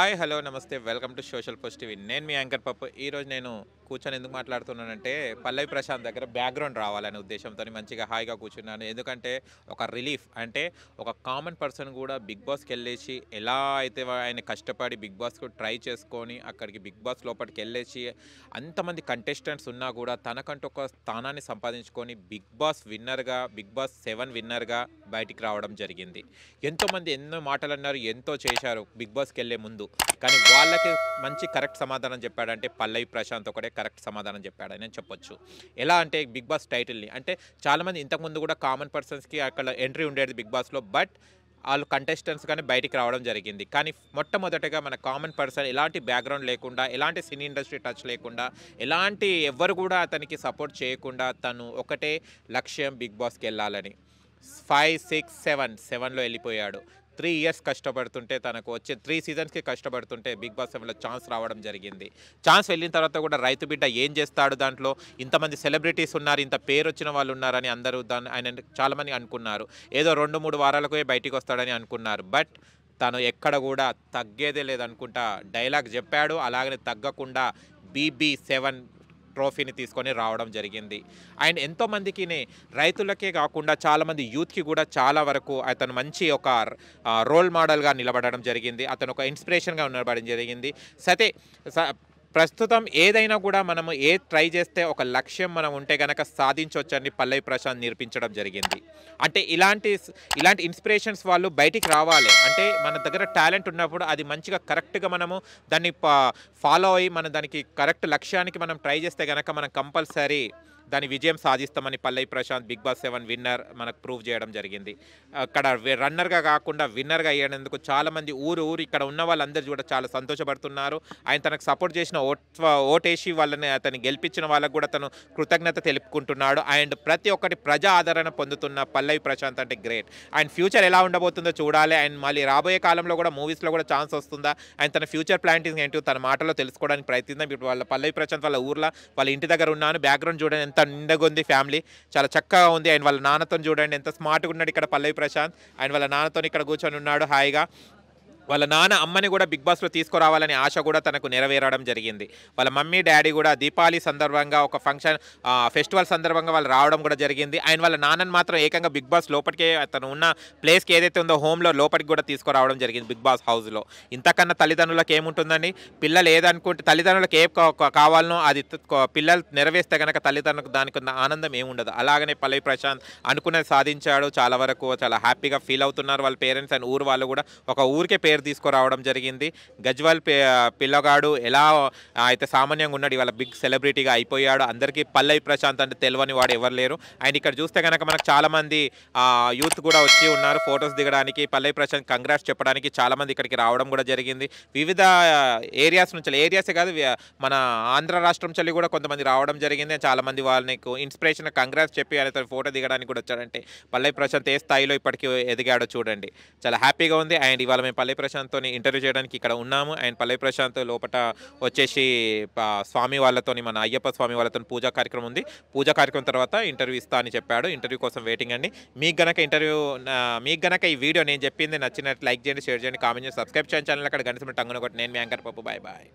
Hi hello నమస్తే welcome to social post TV. నేను మీ యాంకర్ పప్పు. ఈరోజు నేను కూర్చొని ఎందుకు మాట్లాడుతున్నానంటే పల్లవి ప్రశాంత్ దగ్గర బ్యాక్గ్రౌండ్ రావాలనే ఉద్దేశంతో మంచిగా హాయిగా కూర్చున్నాను. ఎందుకంటే ఒక రిలీఫ్ అంటే ఒక కామన్ పర్సన్ కూడా బిగ్ బాస్కి వెళ్ళేసి ఎలా అయితే ఆయన కష్టపడి బిగ్ బాస్కు ట్రై చేసుకొని అక్కడికి బిగ్ బాస్ లోపలికి వెళ్ళేసి అంతమంది కంటెస్టెంట్స్ ఉన్నా కూడా తనకంటూ ఒక స్థానాన్ని సంపాదించుకొని బిగ్ బాస్ విన్నర్గా బిగ్ బాస్ 7 విన్నర్గా బయటికి రావడం జరిగింది. ఎంతోమంది ఎన్నో మాటలు అన్నారు, ఎంతో చేశారు బిగ్ బాస్కి వెళ్ళే ముందు. కానీ వాళ్ళకి మంచి కరెక్ట్ సమాధానం చెప్పాడంటే పల్లవి ప్రశాంత్ ఒకటే కరెక్ట్ సమాధానం చెప్పాడని చెప్పొచ్చు. ఎలా అంటే బిగ్ బాస్ టైటిల్ని అంటే చాలామంది ఇంతకుముందు కూడా కామన్ పర్సన్స్కి అక్కడ ఎంట్రీ ఉండేది బిగ్ బాస్లో, బట్ వాళ్ళు కంటెస్టెంట్స్ కానీ బయటికి రావడం జరిగింది. కానీ మొట్టమొదటగా మన కామన్ పర్సన్ ఎలాంటి బ్యాక్గ్రౌండ్ లేకుండా, ఎలాంటి సినీ ఇండస్ట్రీ టచ్ లేకుండా, ఎలాంటి ఎవ్వరు కూడా అతనికి సపోర్ట్ చేయకుండా తను ఒకటే లక్ష్యం బిగ్ బాస్కి వెళ్ళాలని 5, 6, 7లో వెళ్ళిపోయాడు. 3 ఇయర్స్ కష్టపడుతుంటే తనకు వచ్చే 3 సీజన్స్కి కష్టపడుతుంటే బిగ్ బాస్ 7లో ఛాన్స్ రావడం జరిగింది. ఛాన్స్ వెళ్ళిన తర్వాత కూడా రైతు బిడ్డ ఏం చేస్తాడు, దాంట్లో ఇంతమంది సెలబ్రిటీస్ ఉన్నారు, ఇంత పేరు వచ్చిన వాళ్ళు ఉన్నారని అందరూ ఆయన చాలామంది అనుకున్నారు. ఏదో 2-3 వారాలకే బయటికి వస్తాడని అనుకున్నారు. బట్ తను ఎక్కడ కూడా తగ్గేదే లేదనుకుంటా డైలాగ్ చెప్పాడు. అలాగనే తగ్గకుండా BB7 ట్రోఫీని తీసుకొని రావడం జరిగింది. అండ్ ఎంతోమందికి రైతులకే కాకుండా చాలామంది యూత్కి కూడా చాలా వరకు అతను మంచి ఒక రోల్ మోడల్గా నిలబడడం జరిగింది. అతను ఒక ఇన్స్పిరేషన్గా నిలబడడం జరిగింది. ప్రస్తుతం ఏదైనా కూడా మనము ట్రై చేస్తే ఒక లక్ష్యం మనం ఉంటే కనుక సాధించవచ్చని పల్లవి ప్రశాంత్ నిరూపించడం జరిగింది. అంటే ఇలాంటి ఇన్స్పిరేషన్స్ వాళ్ళు బయటికి రావాలి. అంటే మన దగ్గర టాలెంట్ ఉన్నప్పుడు అది మంచిగా కరెక్ట్గా మనము దాన్ని ఫాలో అయ్యి మన దానికి కరెక్ట్ లక్ష్యానికి మనం ట్రై చేస్తే కనుక మనం కంపల్సరీ దాని విజయం సాధిస్తామని పల్లవి ప్రశాంత్ బిగ్ బాస్ 7 విన్నర్ మనకు ప్రూవ్ చేయడం జరిగింది. అక్కడ రన్నర్గా కాకుండా విన్నర్గా అయ్యేందుకు చాలామంది ఊరు ఇక్కడ ఉన్న వాళ్ళందరూ కూడా చాలా సంతోషపడుతున్నారు. ఆయన తనకు సపోర్ట్ చేసిన ఓటేసి వాళ్ళని అతన్ని గెలిపించిన వాళ్ళకు కూడా తను కృతజ్ఞత తెలుపుకుంటున్నాడు. అండ్ ప్రతి ఒక్కటి ప్రజా ఆదరణ పొందుతున్న పల్లవి ప్రశాంత్ అంటే గ్రేట్. అండ్ ఫ్యూచర్ ఎలా ఉండబోతుందో చూడాలి. అండ్ మళ్ళీ రాబోయే కాలంలో కూడా మూవీస్లో కూడా ఛాన్స్ వస్తుందా, అండ్ తన ఫ్యూచర్ ప్లాంటింగ్ ఏంటో తన మాటలో తెలుసుకోవడానికి ప్రయత్నిద్దాం. ఇప్పుడు వాళ్ళ పల్లవి ప్రశాంత్ వాళ్ళ ఊర్లో వాళ్ళ ఇంటి దగ్గర ఉన్నాను. బ్యాక్గ్రౌండ్ చూడండి ఎంత నిండగా ఉంది, ఫ్యామిలీ చాలా చక్కగా ఉంది. ఆయన వాళ్ళ నాన్నతో చూడండి ఎంత స్మార్ట్గా ఉన్నాడు ఇక్కడ పల్లవి ప్రశాంత్. ఆయన వాళ్ళ నాన్నతో ఇక్కడ కూర్చొని ఉన్నాడు హాయిగా. వాళ్ళ నాన్న అమ్మని కూడా బిగ్ బాస్లో తీసుకురావాలని ఆశ కూడా తనకు నెరవేరడం జరిగింది. వాళ్ళ మమ్మీ డాడీ కూడా దీపావళి సందర్భంగా ఒక ఫెస్టివల్ సందర్భంగా వాళ్ళు రావడం కూడా జరిగింది. ఆయన వాళ్ళ నాన్నని మాత్రం ఏకంగా బిగ్ బాస్ లోపలికే తను ఉన్న ప్లేస్కి ఏదైతే ఉందో హోమ్లో లోపలికి కూడా తీసుకురావడం జరిగింది బిగ్ బాస్ హౌస్లో. ఇంతకన్నా తల్లిదండ్రులకు ఏముంటుందండి, పిల్లలు ఏదనుకుంటే తల్లిదండ్రులకు ఏ కావాలనో అది పిల్లలు నెరవేస్తే కనుక తల్లిదండ్రులకు దానికి ఉన్న ఆనందం ఏముండదు. అలాగనే పల్లవి ప్రశాంత్ అనుకున్నది సాధించాడు. చాలా వరకు చాలా హ్యాపీగా ఫీల్ అవుతున్నారు వాళ్ళ పేరెంట్స్ అండ్ ఊరు వాళ్ళు కూడా. ఒక ఊరికే పేరు తీసుకురావడం జరిగింది. గజ్వల్ పిల్లగాడు ఎలా అయితే సామాన్యంగా ఉన్నాడు, ఇవాళ బిగ్ సెలబ్రిటీగా అయిపోయాడు. అందరికీ పల్లవి ప్రశాంత్ అంటే తెలియని వాడు ఎవరు లేరు. అండ్ ఇక్కడ చూస్తే కనుక మనకు చాలామంది యూత్ కూడా వచ్చి ఉన్నారు ఫొటోస్ దిగడానికి. పల్లవి ప్రశాంత్ కంగ్రాట్స్ చెప్పడానికి చాలామంది ఇక్కడికి రావడం కూడా జరిగింది. వివిధ ఏరియాస్ నుంచి, ఏరియాసే కాదు మన ఆంధ్ర రాష్ట్రం చల్లి కూడా కొంతమంది రావడం జరిగింది. చాలామంది వాళ్ళకి ఇన్స్పిరేషన్ కంగ్రాట్స్ చెప్పి ఆయన ఫోటో దిగడానికి కూడా వచ్చాడంటే పల్లవి ప్రశాంత్ ఏ స్థాయిలో ఇప్పటికీ ఎదిగాడో చూడండి. చాలా హ్యాపీగా ఉంది. అండ్ ఇవాళ మేము పల్లవి ప్రశాంత్తో ఇంటర్వ్యూ చేయడానికి ఇక్కడ ఉన్నాము. అండ్ పల్లవి ప్రశాంత్ లోపల వచ్చేసి స్వామి వాళ్ళతో, మన అయ్యప్ప స్వామి వాళ్ళతో పూజా కార్యక్రమం ఉంది. పూజా కార్యక్రమం తర్వాత ఇంటర్వ్యూ ఇస్తా అని చెప్పాడు. ఇంటర్వ్యూ కోసం వెయిటింగ్ అండి. మీకు గనక ఈ వీడియో నేను చెప్పింది నచ్చినట్టు లైక్ చేయండి, షేర్ చేయండి, కామెంట్ చేయండి, సబ్స్క్రైబ్ చేయండి ఛానల్. అక్కడ గణితం టంగున కొట్టి. నేను మీ యాంకర్ పప్పు. Bye bye.